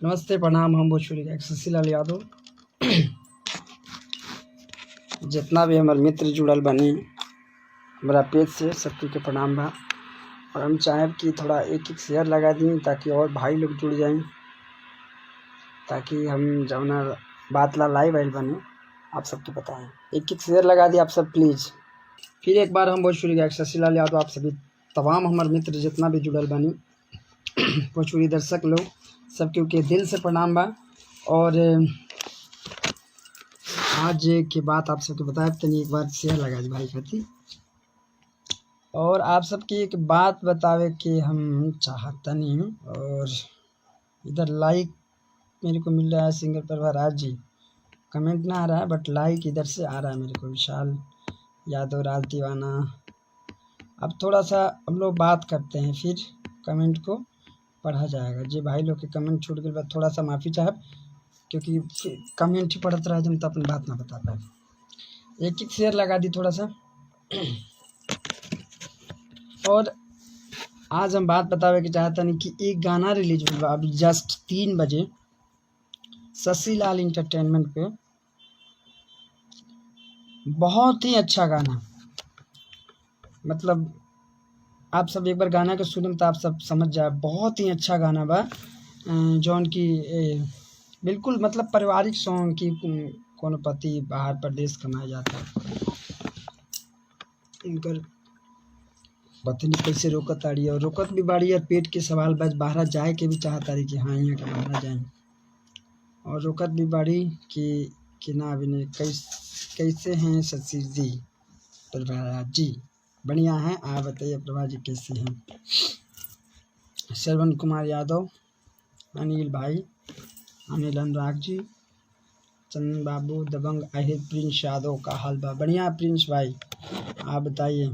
नमस्ते प्रणाम। हम भोजपुरी गायक शशि लाल यादव। जितना भी हमारे मित्र जुड़ल बनी हमारा पेज से सबके के प्रणाम बा। और हम चाहें कि थोड़ा एक एक शेयर लगा दी ताकि और भाई लोग जुड़ जाएं, ताकि हम जौना बात ला लाइव आइल बनी आप सबके बताएं। एक एक शेयर लगा दी आप सब प्लीज़। फिर एक बार हम भोजपुरी गायक शशि लाल यादव आप सभी तमाम हमारे मित्र जितना भी जुड़ल बनी भोजपुरी दर्शक लोग सबके के दिल से प्रणाम बा। और आज की बात आप सबके बताए तनी एक बार शेयर लगा दी भाई खातिर। और आप सबकी एक बात बतावे कि हम चाहतनी, और इधर लाइक मेरे को मिल रहा है सिंगर प्रभाराज जी, कमेंट ना आ रहा है बट लाइक इधर से आ रहा है मेरे को। विशाल यादव, राज दीवाना। अब थोड़ा सा हम लोग बात करते हैं, फिर कमेंट को पढ़ा जाएगा। जी भाई लोग के कमेंट छूट गए, थोड़ा सा माफ़ी चाहब क्योंकि कमेंट ही पढ़ते रह तो अपन बात ना बता पाए। एक एक शेयर लगा दी थोड़ा सा। और आज हम बात बतावे के चाहता नहीं कि एक गाना रिलीज हुआ अभी जस्ट 3 बजे शशि लाल इंटरटेनमेंट पे। बहुत ही अच्छा गाना, मतलब आप सब एक बार गाना के सुनम तो आप सब समझ जाए। बहुत ही अच्छा गाना बा जौन की बिल्कुल मतलब पारिवारिक सॉन्ग की। कोनो पति बाहर प्रदेश कमाए जाता है, इनकर पत्नी कैसे रोकत ताड़ी, और रोकत भी बाड़ी और पेट के सवाल बस बाहर जाए के भी चाहताड़ी कि हाँ यहाँ के बाहर जाए, और रोकत भी बाड़ी कि ना अभी कैसे हैं शशि जी, प्रभाराज जी बढ़िया हैं। आप बताइए प्रभा जी कैसे हैं। श्रवण कुमार यादव, अनिल भाई, अनिल अनुराग जी, चंदन बाबू, दबंग आहिर, प्रिंस यादव का हाल बा बढ़िया। प्रिंस भाई आप बताइए।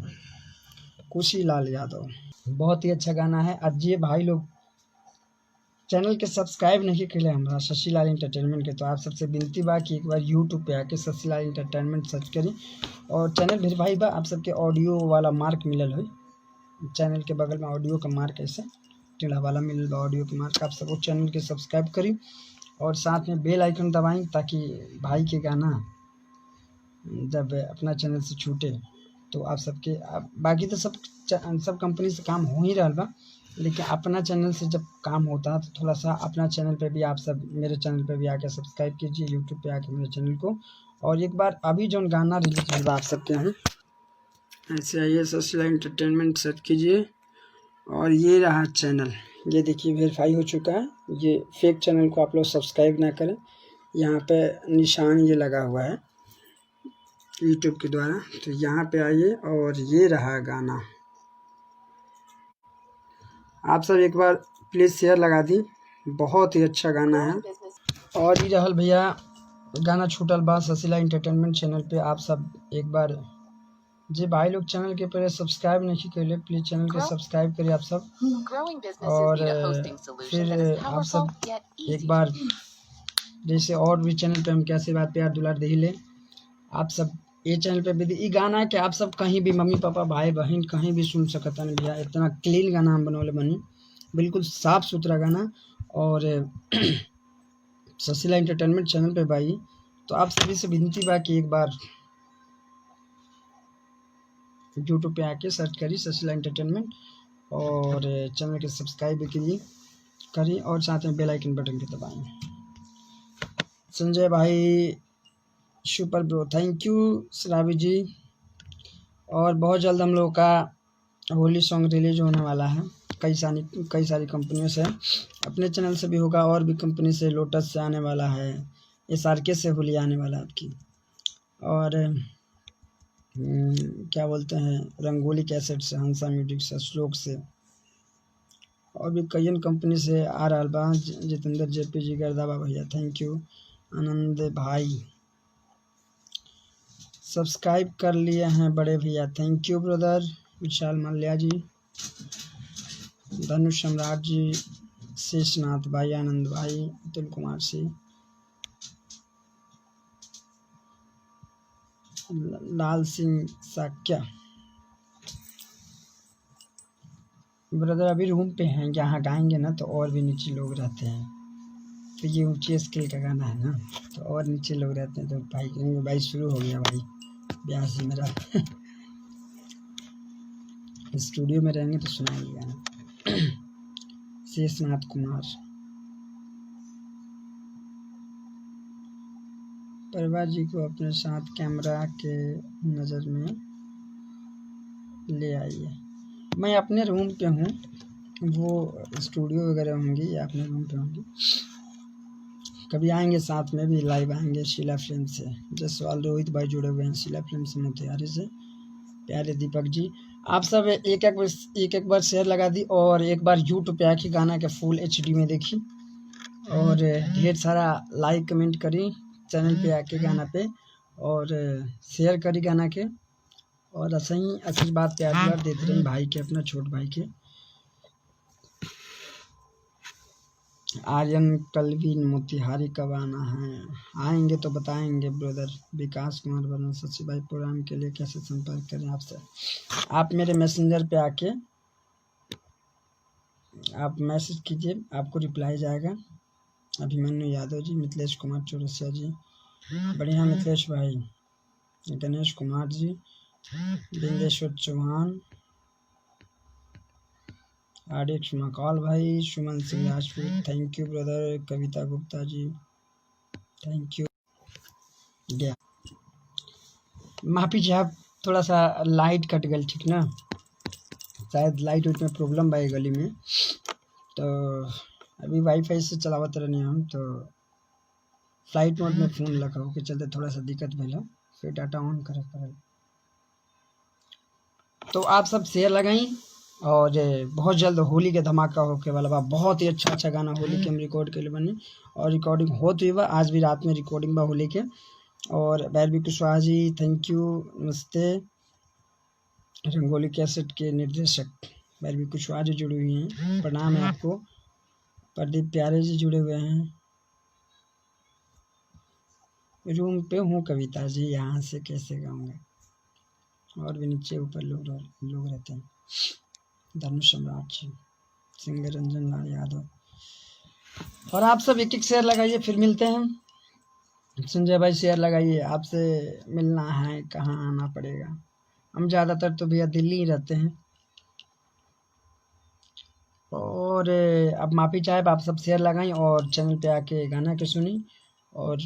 कुशी लाल यादव, बहुत ही अच्छा गाना है। आज ये भाई लोग चैनल के सब्सक्राइब नहीं किए हमारा शशि लाल इंटरटेनमेंट के, तो आप सबसे विनती बा कि एक बार यूट्यूब पे आके शशि लाल इंटरटेनमेंट सर्च करी और चैनल भेज भाई बा। आप सबके ऑडियो वाला मार्क मिलल हो, चैनल के बगल में ऑडियो का मार्क ऐसे टेढ़ा वाला मिलल बा ऑडियो के मार्क। आप सब वो चैनल के सब्सक्राइब करी और साथ में बेल आइकन दबाई ताकि भाई के गाना जब अपना चैनल से छूटे तो आप सबके बाकी तो सब कंपनी से काम हो ही रहा बा, लेकिन अपना चैनल से जब काम होता है तो थोड़ा सा अपना चैनल पे भी आप सब मेरे चैनल पे भी आके सब्सक्राइब कीजिए, यूट्यूब पे आके मेरे चैनल को। और एक बार अभी जो गाना रिलीज हुआ आप सबके हैं ऐसे आइए शशि लाल इंटरटेनमेंट सर्च कीजिए और ये रहा चैनल। ये देखिए वेरीफाई हो चुका है। ये फेक चैनल को आप लोग सब्सक्राइब ना करें, यहाँ पे निशान ये लगा हुआ है यूट्यूब के द्वारा। तो यहाँ पे आइए और ये रहा गाना। आप सब एक बार प्लीज़ शेयर लगा दी, बहुत ही अच्छा गाना है। और ये रहल भैया गाना छूटल बा शशि लाल इंटरटेनमेंट चैनल पे। आप सब एक बार जी भाई लोग चैनल के पहले सब्सक्राइब नहीं कैले प्लीज़ चैनल के सब्सक्राइब करिए आप सब। और फिर आप सब एक बार जैसे और भी चैनल पे हम कैसे बात प्यार दुलार दे ले, आप सब ये चैनल पे भी ये गाना है कि आप सब कहीं भी मम्मी पापा भाई बहन कहीं भी सुन सकता नहीं भैया। इतना क्लीन गाना हम बनौले बनी, बिल्कुल साफ सुथरा गाना। और शशि लाल इंटरटेनमेंट चैनल पे भाई तो आप सभी से विनती बा कि एक बार यूट्यूब पे आके सर्च करी शशि लाल इंटरटेनमेंट और चैनल के सब्सक्राइब भी करी और साथ में बेल आइकन बटन के दबाएं। संजय भाई सुपर ब्रो, थैंक यू सराबी जी। और बहुत जल्द हम लोग का होली सॉन्ग रिलीज होने वाला है कई सारी कंपनियों से, अपने चैनल से भी होगा और भी कंपनी से, लोटस से आने वाला है, SRK से होली आने वाला है आपकी, और क्या बोलते हैं रंगोली कैसेट से, हंसा म्यूजिक से, श्लोक से, और भी कई कंपनी से आ रहा बा। जितेंद्र JP जी गर्दाबा भैया थैंक यू। आनंद भाई सब्सक्राइब कर लिए हैं बड़े भैया, थैंक यू ब्रदर। विशाल माल्या जी, धनुष सम्राट जी, शेषनाथ भाई, आनंद भाई, अतुल कुमार सिंह, लाल सिंह साक्या, ब्रदर अभी रूम पे हैं, यहाँ गाएंगे ना तो और भी नीचे लोग रहते हैं, तो ये ऊंची स्केल का गाना है ना, तो और नीचे लोग रहते हैं, तो भाई कहेंगे भाई शुरू हो गया भाई ब्याह से मेरा स्टूडियो में रहेंगे तो सुनाएंगे गाना। शेषनाथ कुमार, परवा जी को अपने साथ कैमरा के नज़र में ले आइए। मैं अपने रूम पे हूँ, वो स्टूडियो वगैरह होंगी या अपने रूम पे होंगी, कभी आएंगे साथ में भी लाइव आएंगे शीला फिल्म से। जसवाल रोहित भाई जुड़े हुए हैं शीला फिल्म से मोतिहारी से। प्यारे दीपक जी, आप सब एक बार शेयर लगा दी और एक बार यूट्यूब पे आके गाना के फुल HD में देखी और ढेर सारा लाइक कमेंट करी चैनल पे आके गाना पे, और शेयर करी गाना के, और ऐसा ही आशीर्वाद प्यार देते रही भाई के, अपना छोट भाई के। आर्यन कलवीन मोतिहारी कब आना है? आएंगे तो बताएंगे ब्रदर। विकास कुमार वर्मा, सच्ची भाई प्रोग्राम के लिए कैसे संपर्क करें आपसे? आप मेरे मैसेंजर पे आके आप मैसेज कीजिए, आपको रिप्लाई जाएगा। अभिमन्यु यादव जी, मिथिलेश कुमार चौरसिया जी, बढ़िया मिथिलेश भाई, गणेश कुमार जी, बिंदेश्वर चौहान, आडिक्स मकाल भाई, Suman Singh Rajput, thank you brother. Kavita Gupta ji, thank you. गया माफी चाहे थोड़ा सा लाइट कट गल, ठीक ना, शायद लाइट में प्रॉब्लम भाई गली में, तो अभी वाईफाई से चलावत रहनी हम, तो फ्लाइट मोड में फ़ोन लगा के चलते थोड़ा सा दिक्कत भैया, फिर डाटा ऑन करे पड़े। तो आप सब शेयर लगाई, और बहुत जल्द होली के धमाका होके वाला बा। बहुत ही अच्छा गाना होली के हम रिकॉर्ड के लिए बनी, और रिकॉर्डिंग होती हुआ आज भी रात में रिकॉर्डिंग बा होली के। और बैरबी कुशवाहा जी, थैंक यू, नमस्ते। रंगोली कैसेट के निर्देशक बैरबी कुशवाहा जी जुड़ी हुई हैं, प्रणाम है आपको। प्रदीप प्यारे जी जुड़े हुए हैं। रूम पे हूँ कविता जी, यहाँ से कैसे गाऊंगा? और भी नीचे ऊपर लोग रहते हैं। धर्म सम्राट जी, सिंगर रंजन लाल यादव, और आप सब एक शेयर लगाइए, फिर मिलते हैं। संजय भाई शेयर लगाइए, आपसे मिलना है, कहाँ आना पड़ेगा? हम ज़्यादातर तो भैया दिल्ली ही रहते हैं। और अब माफी चाहे आप सब शेयर लगाई और चैनल पे आके गाना के सुनी, और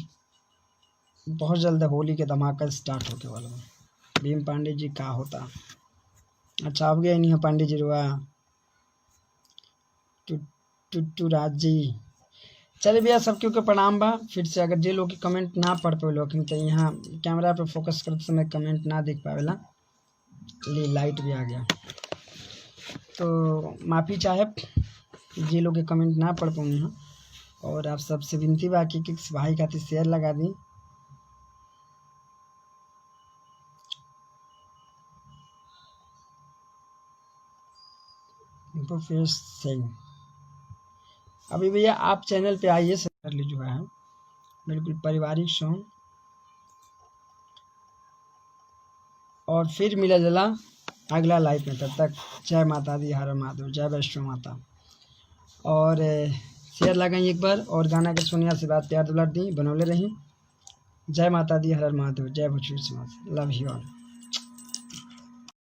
बहुत जल्द होली के धमाका स्टार्ट होके वाला है। भीम पांडे जी का होता, अच्छा आप गया नहीं है पांडे जी रुआ। टुट्टू राज जी, चले भैया सबके के प्रणाम बा। फिर से अगर जे लोग कमेंट ना पढ़ पाए लोग, तो यहाँ कैमरा पे फोकस करते समय कमेंट ना देख पावेला, ले लाइट भी आ गया, तो माफ़ी चाहे जे लोग के कमेंट ना पढ़ पाऊँ यहाँ। और आप सबसे विनती बा कि भाई खातिर शेयर लगा दी। प्रोफेस सिंह, अभी भैया आप चैनल पे आइए, कर लीजिए है बिल्कुल पारिवारिक सॉन्ग, और फिर मिला जला अगला लाइफ में। तब तक जय माता दी, हर माधव, जय वैष्णो माता। और शेयर लगाई एक बार, और गाना के सुनिया से बात प्यार दुलार दी बनौले रही। जय माता दी, हर माधव, जय भोजपुरी समाज, लव यू ऑल।